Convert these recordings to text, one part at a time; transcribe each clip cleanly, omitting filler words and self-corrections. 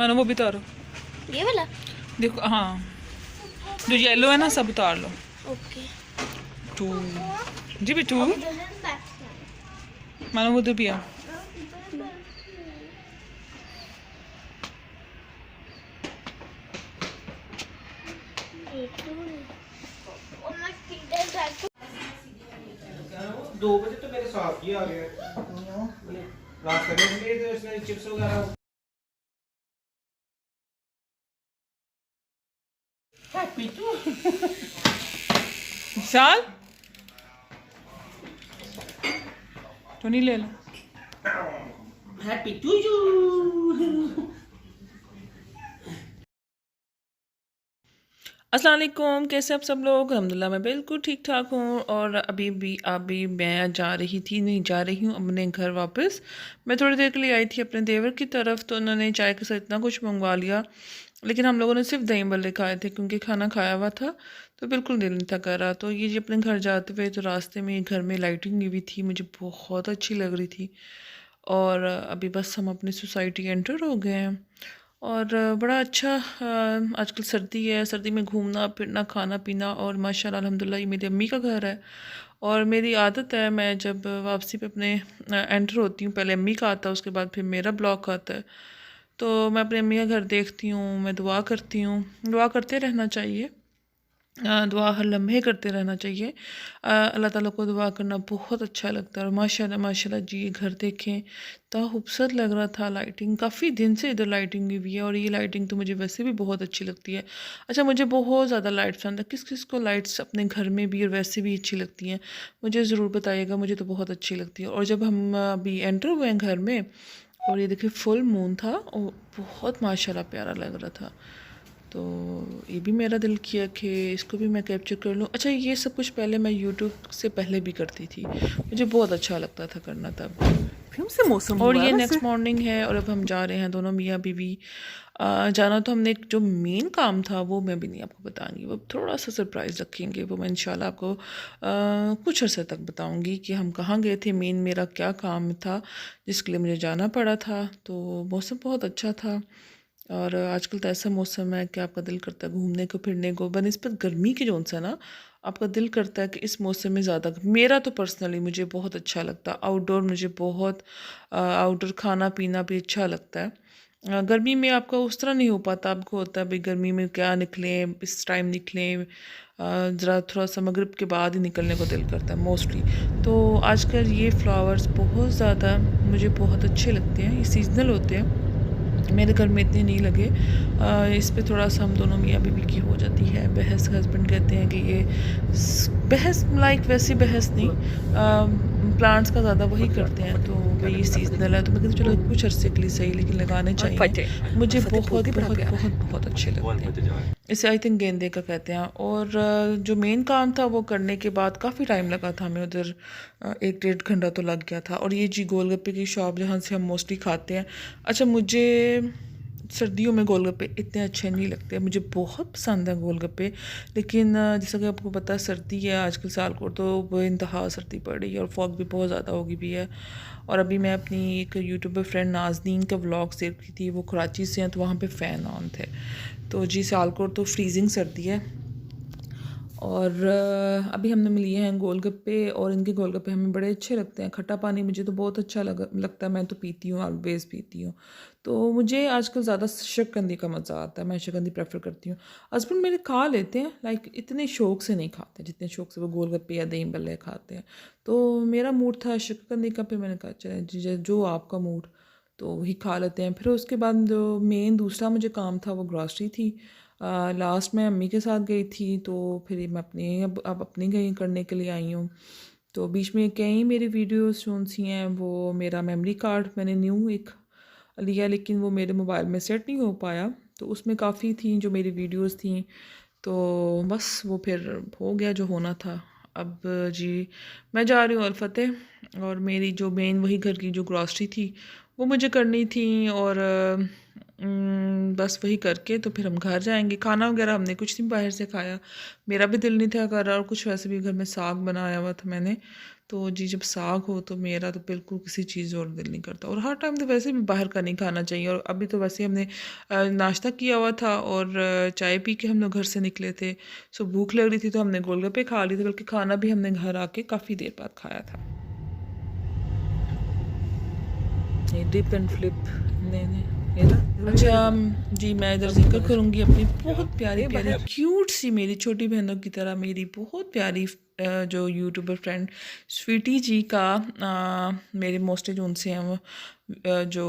मानो वो भी उतारो। ये वाला देखो हाँ, जो येलो है ना सब उतार लो। ओके। टू जी भी टू। मानो वो उधर भी आ। दो बजे तो मेरे साथ ही आ गया रास्ते में इसलिए तो इसने चिप्स वगैरह। विशाल तो नहीं ले लो। Happy to you. अस्सलाम वालेकुम, कैसे आप सब लोग? अल्हम्दुलिल्लाह मैं बिल्कुल ठीक ठाक हूँ। और अभी मैं जा रही थी, नहीं जा रही हूँ अपने घर वापस। मैं थोड़ी देर के लिए आई थी अपने देवर की तरफ, तो उन्होंने चाय के साथ इतना कुछ मंगवा लिया, लेकिन हम लोगों ने सिर्फ दही बल्ले खाए थे क्योंकि खाना खाया हुआ था, तो बिल्कुल दिल नहीं था कर रहा। तो ये जी अपने घर जाते हुए तो रास्ते में घर में लाइटिंग की हुई थी, मुझे बहुत अच्छी लग रही थी। और अभी बस हम अपनी सोसाइटी एंटर हो गए हैं। और बड़ा अच्छा आजकल सर्दी है, सर्दी में घूमना फिरना खाना पीना, और माशाल्लाह अल्हम्दुलिल्लाह ये मेरी अम्मी का घर है। और मेरी आदत है, मैं जब वापसी पे अपने एंटर होती हूँ, पहले अम्मी का आता है, उसके बाद फिर मेरा ब्लॉक आता है। तो मैं अपने अम्मी का घर देखती हूँ, मैं दुआ करती हूँ। दुआ करते रहना चाहिए, दुआ हर लम्हे करते रहना चाहिए। अल्लाह ताला को दुआ करना बहुत अच्छा लगता है। और माशाल्लाह माशाल्लाह जी ये घर देखें, इतना खूबसूरत लग रहा था। लाइटिंग काफ़ी दिन से इधर लाइटिंग की हुई है, और ये लाइटिंग तो मुझे वैसे भी बहुत अच्छी लगती है। अच्छा, मुझे बहुत ज़्यादा लाइट पसंद है। किस किस को लाइट्स अपने घर में भी और वैसे भी अच्छी लगती हैं, मुझे ज़रूर बताइएगा। मुझे तो बहुत अच्छी लगती है। और जब हम अभी एंटर हुए हैं घर में, और ये देखिए फुल मून था, और बहुत माशाल्लाह प्यारा लग रहा था। तो ये भी मेरा दिल किया कि इसको भी मैं कैप्चर कर लूँ। अच्छा, ये सब कुछ पहले मैं यूट्यूब से पहले भी करती थी, मुझे बहुत अच्छा लगता था करना तब। फिर से मौसम और हुआ है ये वैसे। नेक्स्ट मॉर्निंग है, और अब हम जा रहे हैं दोनों मियाँ बीवी। जाना तो हमने, जो मेन काम था वो मैं भी नहीं आपको बताऊंगी, वो थोड़ा सा सरप्राइज़ रखेंगे। वो मैं इंशाल्लाह आपको कुछ अर्से तक बताऊंगी कि हम कहाँ गए थे, मेन मेरा क्या काम था जिसके लिए मुझे जाना पड़ा था। तो मौसम बहुत अच्छा था। और आजकल तो ऐसा मौसम है कि आपका दिल करता है घूमने को फिरने को, बनिस्बत गर्मी की जोन सा ना, आपका दिल करता है कि इस मौसम में ज़्यादा, मेरा तो पर्सनली मुझे बहुत अच्छा लगता है आउटडोर। मुझे बहुत आउटडोर खाना पीना भी अच्छा लगता है। गर्मी में आपका उस तरह नहीं हो पाता, आपको होता है भाई गर्मी में क्या निकलें, इस टाइम निकलें, ज़रा थोड़ा सा मगरिब के बाद ही निकलने को दिल करता है मोस्टली। तो आजकल ये फ्लावर्स बहुत ज़्यादा मुझे बहुत अच्छे लगते हैं, ये सीजनल होते हैं, मेरे घर में इतने नहीं लगे। इस पे थोड़ा सा हम दोनों मियाँ बीवी की हो जाती है बहस। हस्बैंड कहते हैं कि ये बहस लाइक वैसी बहस नहीं, प्लांट्स का ज़्यादा वही करते हैं, तो भाई सीजनल है, तो मैं कहती चलो कुछ अरसे के लिए सही, लेकिन लगाने चाहिए। मुझे बहुत बहुत बहुत बहुत अच्छे लगते हैं। इसे आई थिंक गेंदे का कहते हैं। और जो मेन काम था वो करने के बाद काफ़ी टाइम लगा था हमें उधर, 1 डेढ़ घंटा तो लग गया था। और ये जी गोलगप्पे की शॉप जहाँ से हम मोस्टली खाते हैं। अच्छा, मुझे सर्दियों में गोलगप्पे इतने अच्छे नहीं लगते, मुझे बहुत पसंद है गोलगप्पे, लेकिन जैसा कि आपको पता है सर्दी है आजकल सियालकोट, तो बेइंतहा सर्दी पड़ रही है, और फॉग भी बहुत ज़्यादा होगी भी है। और अभी मैं अपनी एक यूट्यूबर फ्रेंड नाजनीन का व्लॉग देख रही थी, वो कराची से हैं, तो वहाँ पे फ़ैन ऑन थे। तो जी सियालकोट तो फ्रीजिंग सर्दी है। और अभी हमने लिए हैं गोलगप्पे, और इनके गोलगप्पे हमें बड़े अच्छे लगते हैं। खट्टा पानी मुझे तो बहुत अच्छा लगता है, मैं तो पीती हूँ, ऑलवेज़ पीती हूँ। तो मुझे आजकल ज़्यादा शक्करकंदी का मज़ा आता है, मैं शक्करकंदी प्रेफर करती हूँ। हस्बैंड मेरे खा लेते हैं, लाइक इतने शौक से नहीं खाते जितने शौक से वो गोलगप्पे या दही बल्ले खाते हैं। तो मेरा मूड था शक्करकंदी का, फिर मैंने कहा चले जी जो आपका मूड, तो वही खा लेते हैं। फिर उसके बाद जो मेन दूसरा मुझे काम था वो ग्रॉसरी थी। लास्ट में अम्मी के साथ गई थी, तो फिर मैं अपनी अब अपनी गई करने के लिए आई हूँ। तो बीच में कई मेरी वीडियोस जो सी हैं, वो मेरा मेमोरी कार्ड मैंने न्यू एक लिया, लेकिन वो मेरे मोबाइल में सेट नहीं हो पाया, तो उसमें काफ़ी थी जो मेरी वीडियोस थी। तो बस वो फिर हो गया जो होना था। अब जी मैं जा रही हूँ अलफतेह, और मेरी जो मेन वही घर की जो ग्रॉसरी थी वो मुझे करनी थी। और बस वही करके तो फिर हम घर जाएंगे। खाना वगैरह हमने कुछ नहीं बाहर से खाया, मेरा भी दिल नहीं था कर रहा, और कुछ वैसे भी घर में साग बनाया हुआ था मैंने। तो जी जब साग हो तो मेरा तो बिल्कुल किसी चीज़ और दिल नहीं करता, और हर टाइम तो वैसे भी बाहर का नहीं खाना चाहिए। और अभी तो वैसे हमने नाश्ता किया हुआ था और चाय पी के हम लोग घर से निकले थे। सो भूख लग रही थी तो हमने गोलगप्पे खा लिए थे, बल्कि खाना भी हमने घर आके काफ़ी देर बाद खाया था। ये डिप एंड फ्लिप नहीं ये ना। अच्छा जी मैं इधर जिक्र करूँगी अपनी बहुत प्यारी प्यारी क्यूट सी मेरी छोटी बहनों की तरह मेरी बहुत प्यारी जो यूट्यूबर फ्रेंड स्वीटी जी का। मेरे मोस्टली जो उनसे हैं वो जो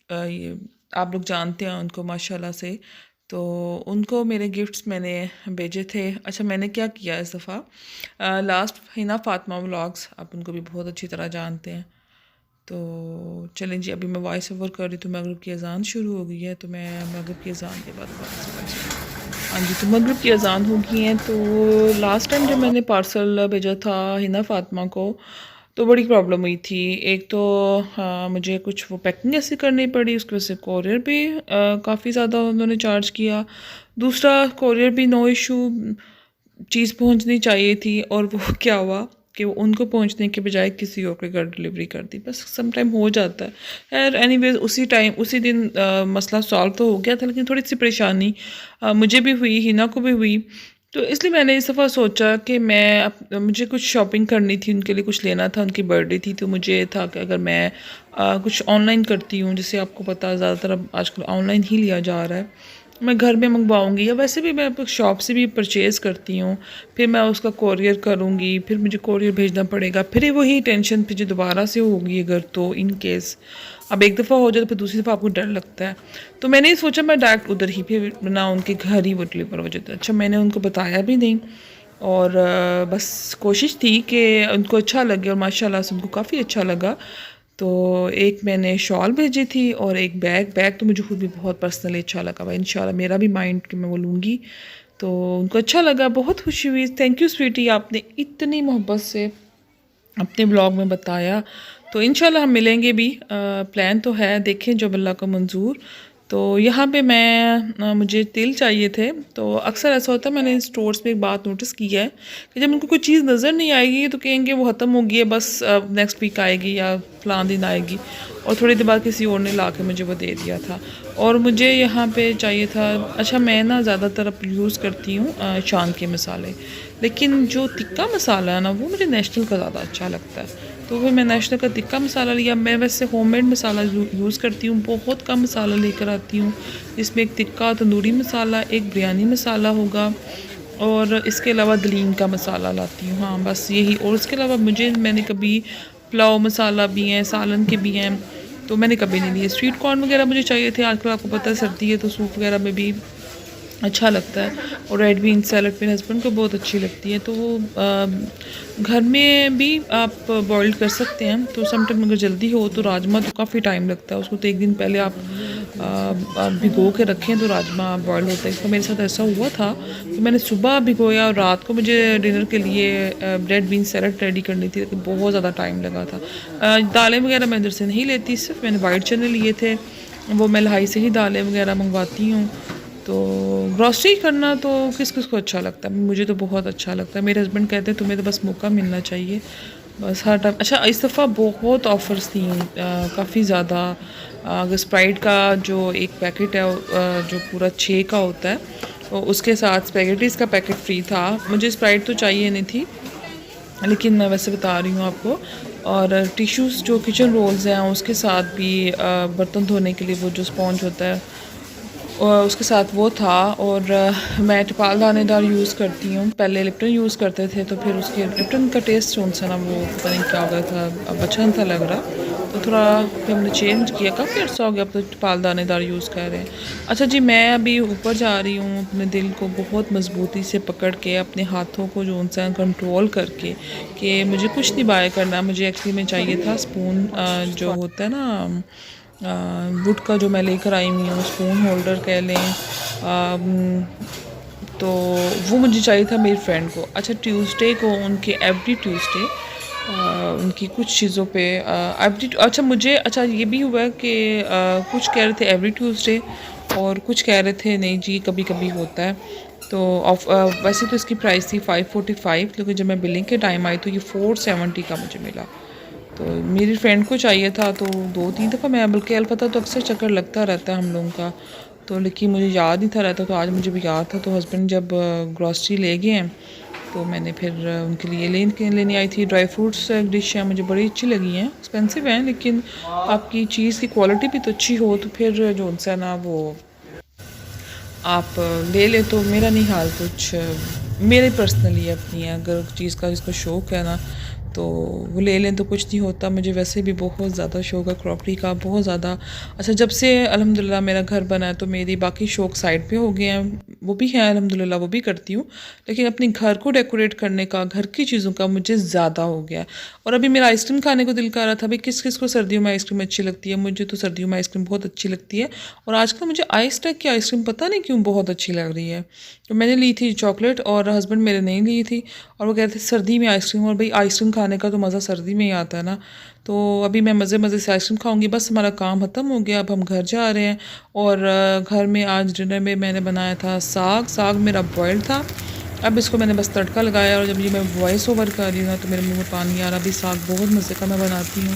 ये आप लोग जानते हैं उनको माशाल्लाह से। तो उनको मेरे गिफ्ट्स मैंने भेजे थे। अच्छा मैंने क्या किया इस दफ़ा, लास्ट हिना फातिमा व्लॉग्स, आप उनको भी बहुत अच्छी तरह जानते हैं। तो चलें जी, अभी मैं वॉइस ओवर कर रही, तो मगरिब की अज़ान शुरू हो गई है, तो मैं मगरिब की अज़ान के बाद हाँ जी, तो मगरिब की अज़ान हो गई है। तो लास्ट टाइम जब मैंने पार्सल भेजा था हिना फातिमा को तो बड़ी प्रॉब्लम हुई थी। एक तो मुझे कुछ वो पैकिंग ऐसी करनी पड़ी, उसकी वजह से कोरियर भी काफ़ी ज़्यादा उन्होंने चार्ज किया। दूसरा कोरियर भी नो इशू, चीज़ पहुंचनी चाहिए थी, और वो क्या हुआ कि वो उनको पहुंचने के बजाय किसी और के घर डिलीवरी कर दी। बस सम टाइम हो जाता है यार। एनीवेज उसी टाइम उसी दिन मसला सॉल्व तो हो गया था, लेकिन थोड़ी सी परेशानी मुझे भी हुई, हिना को भी हुई। तो इसलिए मैंने इस दफ़ा सोचा कि मुझे कुछ शॉपिंग करनी थी, उनके लिए कुछ लेना था, उनकी बर्थडे थी। तो मुझे था कि अगर मैं कुछ ऑनलाइन करती हूँ, जैसे आपको पता है ज़्यादातर अब आजकल ऑनलाइन ही लिया जा रहा है, मैं घर में मंगवाऊंगी, या वैसे भी मैं शॉप से भी परचेज़ करती हूँ, फिर मैं उसका कोरियर करूँगी, फिर मुझे कोरियर भेजना पड़ेगा, फिर वही टेंशन फिर दोबारा से होगी अगर तो इन केस अब एक दफ़ा हो जाए तो फिर दूसरी दफ़ा आपको डर लगता है। तो मैंने ही सोचा मैं डायरेक्ट उधर ही फिर ना उनके घर ही वो डिलीवर हो जाता है। अच्छा मैंने उनको बताया भी नहीं, और बस कोशिश थी कि उनको अच्छा लगे, और माशाल्लाह से उनको काफ़ी अच्छा लगा। तो एक मैंने शॉल भेजी थी और एक बैग तो मुझे खुद भी बहुत पर्सनली अच्छा लगा भाई, इंशाल्लाह मेरा भी माइंड कि मैं वो लूँगी। तो उनको अच्छा लगा, बहुत खुशी हुई। थैंक यू स्वीटी, आपने इतनी मोहब्बत से अपने ब्लॉग में बताया। तो इंशाल्लाह हम मिलेंगे भी, प्लान तो है, देखें जब अल्लाह को मंजूर। तो यहाँ पे मुझे तिल चाहिए थे। तो अक्सर ऐसा होता है, मैंने स्टोर्स में एक बात नोटिस की है कि जब उनको कोई चीज़ नज़र नहीं आएगी तो कहेंगे वो ख़त्म हो गई है, बस नेक्स्ट वीक आएगी या फलां दिन आएगी, और थोड़ी देर बाद किसी और ने ला के मुझे वो दे दिया था। और मुझे यहाँ पे चाहिए था। अच्छा मैं ना ज़्यादातर अब यूज़ करती हूँ शान के मसाले, लेकिन जो तिक्का मसाला है ना वो मुझे नेशनल का ज़्यादा अच्छा लगता है। तो फिर मैं नेशनल का तिक्का मसाला लिया। मैं वैसे होममेड मसाला यूज़ करती हूँ, बहुत कम मसाला लेकर आती हूँ, जिसमें एक तिक्का तंदूरी मसाला, एक बिरयानी मसाला होगा, और इसके अलावा दलीम का मसाला लाती हूँ। हाँ बस यही। और उसके अलावा मैंने कभी पुलाव मसाला भी हैं, सालन के भी हैं, तो मैंने कभी नहीं लिए। स्वीट कॉर्न वगैरह मुझे चाहिए थे, आजकल आपको पता है सर्दी है तो सूप वगैरह में भी अच्छा लगता है, और रेड बीन सैलड मेरे हस्बैंड को बहुत अच्छी लगती है। तो वो घर में भी आप बॉइल्ड कर सकते हैं। तो समटाइम अगर जल्दी हो तो राजमा तो काफ़ी टाइम लगता है उसको, तो एक दिन पहले आप भिगो के रखें तो राजमा बॉयल होता है। इसका मेरे साथ ऐसा हुआ था कि मैंने सुबह भिगोया और रात को मुझे डिनर के लिए रेड बीन सैलड रेडी करनी थी, लेकिन बहुत ज़्यादा टाइम लगा था। दालें वगैरह मैं इधर से नहीं लेती, सिर्फ मैंने वाइट चने लिए थे, वो मैं लहाई से ही दालें वगैरह मंगवाती हूँ। तो ग्रॉसरी करना तो किस किस को अच्छा लगता है, मुझे तो बहुत अच्छा लगता है। मेरे हस्बैंड कहते हैं तुम्हें तो बस मौका मिलना चाहिए, बस हर टाइम। अच्छा इस दफ़ा बहुत ऑफ़र्स थी काफ़ी ज़्यादा। अगर स्प्राइट का जो एक पैकेट है जो पूरा 6 का होता है, तो उसके साथ स्पैगेटीज़ का पैकेट फ्री था। मुझे स्प्राइट तो चाहिए नहीं थी, लेकिन मैं वैसे बता रही हूँ आपको। और टिश्यूज़ जो किचन रोल्स हैं उसके साथ भी बर्तन धोने के लिए वो जो स्पॉन्ज होता है उसके साथ वो था। और मैं टिपाल दानेदार यूज़ करती हूँ, पहले लिप्टन यूज़ करते थे, तो फिर उसके लिप्टन का टेस्ट जो सा ना वो पता नहीं क्या हो गया था, अब अच्छा नहीं था लग रहा, तो थोड़ा फिर हमने चेंज किया। काफ़ी अर्सा हो गया, अब तो टिपाल दानेदार यूज़ कर रहे हैं। अच्छा जी मैं अभी ऊपर जा रही हूँ, अपने दिल को बहुत मजबूती से पकड़ के, अपने हाथों को जो सा कंट्रोल करके, कि मुझे कुछ नहीं बाय करना। मुझे एक्चुअली में चाहिए था स्पून जो होता है ना वुड का, जो मैं लेकर आई हुई हूँ, स्पून होल्डर कह लें, तो वो मुझे चाहिए था मेरी फ्रेंड को। अच्छा ट्यूसडे को उनके एवरी ट्यूसडे उनकी कुछ चीज़ों पे अच्छा मुझे अच्छा ये भी हुआ कि कुछ कह रहे थे एवरी ट्यूसडे और कुछ कह रहे थे नहीं जी कभी कभी होता है। तो वैसे तो इसकी प्राइस थी 545, लेकिन जब मैं बिलिंग के टाइम आई तो ये 470 का मुझे मिला। तो मेरी फ्रेंड को चाहिए था तो 2-3 दफ़ा मैं बल्कि अलपता तो अक्सर चक्कर लगता रहता है हम लोगों का, तो लेकिन मुझे याद नहीं था रहता, तो आज मुझे भी याद था। तो हस्बैंड जब ग्रॉसरी ले गए हैं तो मैंने फिर उनके लिए लेने आई थी। ड्राई फ्रूट्स एक डिश है, मुझे बड़ी अच्छी लगी हैं, एक्सपेंसिव हैं लेकिन आपकी चीज़ की क्वालिटी भी तो अच्छी हो तो फिर जो उनसे ना वो आप ले ले। तो मेरा नहीं हाल कुछ मेरे पर्सनली अपनी है, अगर चीज़ का जिसको शौक़ है ना तो वो ले लें तो कुछ नहीं होता। मुझे वैसे भी बहुत ज़्यादा शौक़ है क्रॉकरी का, बहुत ज़्यादा। अच्छा जब से अल्हम्दुलिल्लाह मेरा घर बना है तो मेरी बाकी शौक़ साइड पे हो गए हैं, वो भी हैं अल्हम्दुलिल्लाह, वो भी करती हूँ, लेकिन अपने घर को डेकोरेट करने का, घर की चीज़ों का मुझे ज़्यादा हो गया है। और अभी मेरा आइसक्रीम खाने को दिल कर रहा था। भाई किस किस को सर्दियों में आइसक्रीम अच्छी लगती है, मुझे तो सर्दियों में आइसक्रीम बहुत अच्छी लगती है। और आजकल मुझे आइस टेक की आइसक्रीम पता नहीं क्यों बहुत अच्छी लग रही है। तो मैंने ली थी चॉकलेट और हस्बैंड मेरे नहीं ली थी, और वो कहते थे सर्दी में आइसक्रीम, और भाई आइसक्रीम खाने का तो मज़ा सर्दी में ही आता है ना। तो अभी मैं मज़े मज़े से आइसक्रीम खाऊंगी। बस हमारा काम ख़त्म हो गया, अब हम घर जा रहे हैं। और घर में आज डिनर में मैंने बनाया था साग मेरा बॉयल्ड था। अब इसको मैंने बस तड़का लगाया, और जब ये मैं वॉइस ओवर कर रही हूँ ना तो मेरे मुँह में पानी आ रहा। अभी साग बहुत मज़े का मैं बनाती हूँ,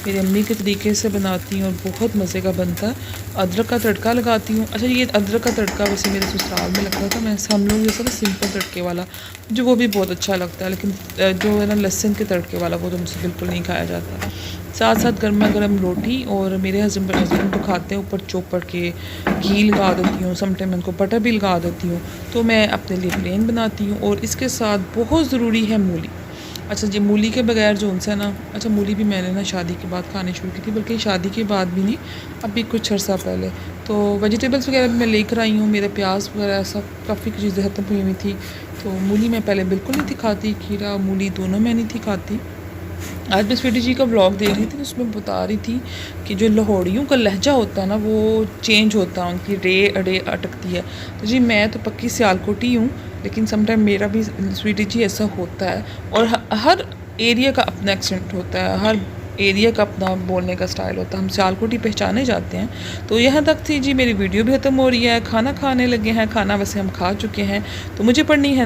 मेरी अम्मी के तरीके से बनाती हूँ और बहुत मज़े का बनता है। अदरक का तड़का लगाती हूँ। अच्छा ये अदरक का तड़का वैसे मेरे ससुराल में लगता था, मैं हम लोग जैसा ना सिंपल तड़के वाला, मुझे वो भी बहुत अच्छा लगता है, लेकिन जो है ना लहसुन के तड़के वाला वो तो मुझसे बिल्कुल नहीं खाया जाता। साथ साथ गर्मा गर्म रोटी, और मेरे हस्बैंड तो खाते हैं ऊपर चोपड़ के घी लगा देती हूँ, समटाइम उनको बटर भी लगा देती हूँ। तो मैं अपने लिए प्लेन बनाती हूँ, और इसके साथ बहुत ज़रूरी है मूली। अच्छा जी मूली के बगैर जो उनसे ना, अच्छा मूली भी मैंने ना शादी के बाद खानी शुरू की थी, बल्कि शादी के बाद भी नहीं, अभी कुछ अर्सा पहले। तो वेजिटेबल्स वगैरह भी मैं लेकर आई हूँ, मेरे प्याज वगैरह सब काफ़ी चीज़ें ख़त्म हुई हुई थी। तो मूली मैं पहले बिल्कुल नहीं थी खाती, खीरा मूली दोनों मैं नहीं थी खाती। आज मैं स्वीटी जी का व्लॉग देख रही थी, उसमें बता रही थी कि जो लाहौरियों का लहजा होता है ना वो चेंज होता है, उनकी रे अड़े अटकती है। तो जी मैं तो पक्की सियालकोटी हूँ, लेकिन समटाइम मेरा भी स्वीटी जी ऐसा होता है। और हर एरिया का अपना एक्सेंट होता है, हर एरिया का अपना बोलने का स्टाइल होता है, हम सियालकोटी पहचाने जाते हैं। तो यहाँ तक थी जी, मेरी वीडियो भी ख़त्म हो रही है, खाना खाने लगे हैं। खाना वैसे हम खा चुके हैं, तो मुझे पढ़नी है